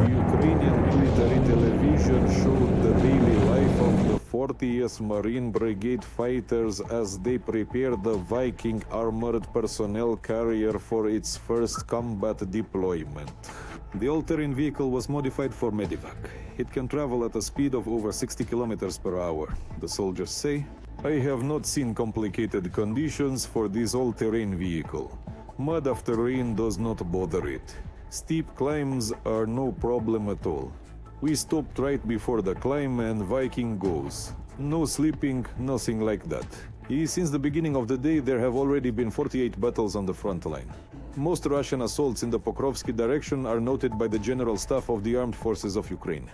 Ukrainian military television showed the daily life of the 40th Marine Brigade fighters as they prepared the Viking armored personnel carrier for its first combat deployment. The all-terrain vehicle was modified for medevac. It can travel at a speed of over 60 kilometers per hour. The soldiers say, "I have not seen complicated conditions for this all-terrain vehicle. Mud after rain does not bother it. Steep climbs are no problem at all. We stopped right before the climb and Viking goes. No sleeping, nothing like that." Since the beginning of the day, there have already been 48 battles on the front line. Most Russian assaults in the Pokrovsky direction are noted by the General Staff of the Armed Forces of Ukraine.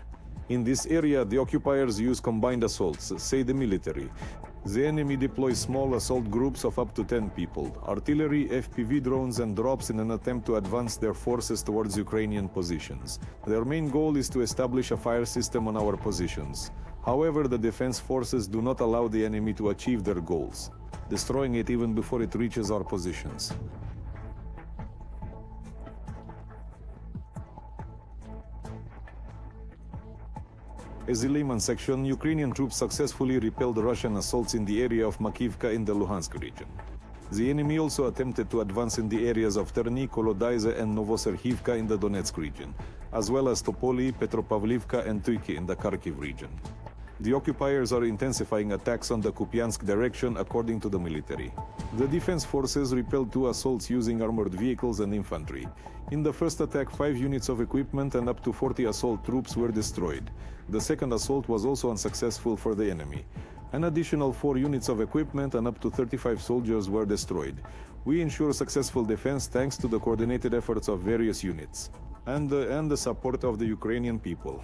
In this area, the occupiers use combined assaults, say the military. The enemy deploys small assault groups of up to 10 people, artillery, FPV drones and drops in an attempt to advance their forces towards Ukrainian positions. Their main goal is to establish a fire system on our positions. However, the defense forces do not allow the enemy to achieve their goals, destroying it even before it reaches our positions. As a layman section, Ukrainian troops successfully repelled Russian assaults in the area of Makivka in the Luhansk region. The enemy also attempted to advance in the areas of Terny, Kolodaize and Novoserhivka in the Donetsk region, as well as Topoli, Petropavlivka and Tuyki in the Kharkiv region. The occupiers are intensifying attacks on the Kupiansk direction, according to the military. The defense forces repelled 2 assaults using armored vehicles and infantry. In the first attack, 5 units of equipment and up to 40 assault troops were destroyed. The second assault was also unsuccessful for the enemy. An additional 4 units of equipment and up to 35 soldiers were destroyed. We ensure successful defense thanks to the coordinated efforts of various units and the support of the Ukrainian people.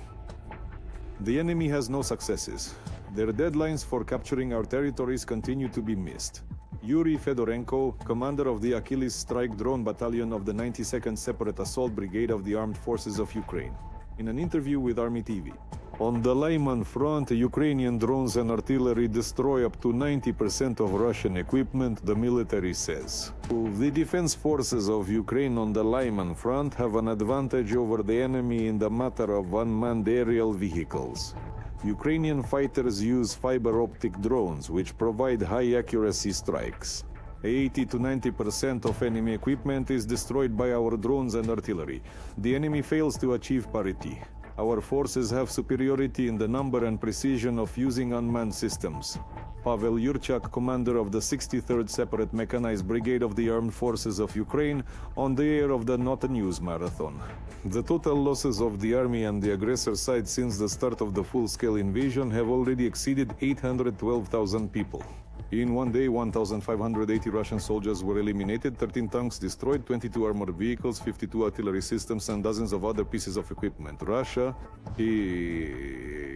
The enemy has no successes. Their deadlines for capturing our territories continue to be missed. Yuri Fedorenko, commander of the Achilles Strike Drone Battalion of the 92nd Separate Assault Brigade of the Armed Forces of Ukraine, in an interview with Army TV. On the Lyman front, Ukrainian drones and artillery destroy up to 90% of Russian equipment, the military says. The defense forces of Ukraine on the Lyman front have an advantage over the enemy in the matter of unmanned aerial vehicles. Ukrainian fighters use fiber optic drones, which provide high accuracy strikes. 80 to 90% of enemy equipment is destroyed by our drones and artillery. The enemy fails to achieve parity. Our forces have superiority in the number and precision of using unmanned systems. Pavel Yurchak, commander of the 63rd Separate Mechanized Brigade of the Armed Forces of Ukraine, on the air of the Not News Marathon. The total losses of the army and the aggressor side since the start of the full-scale invasion have already exceeded 812,000 people. In one day, 1,580 Russian soldiers were eliminated, 13 tanks destroyed, 22 armored vehicles, 52 artillery systems, and dozens of other pieces of equipment. Russia is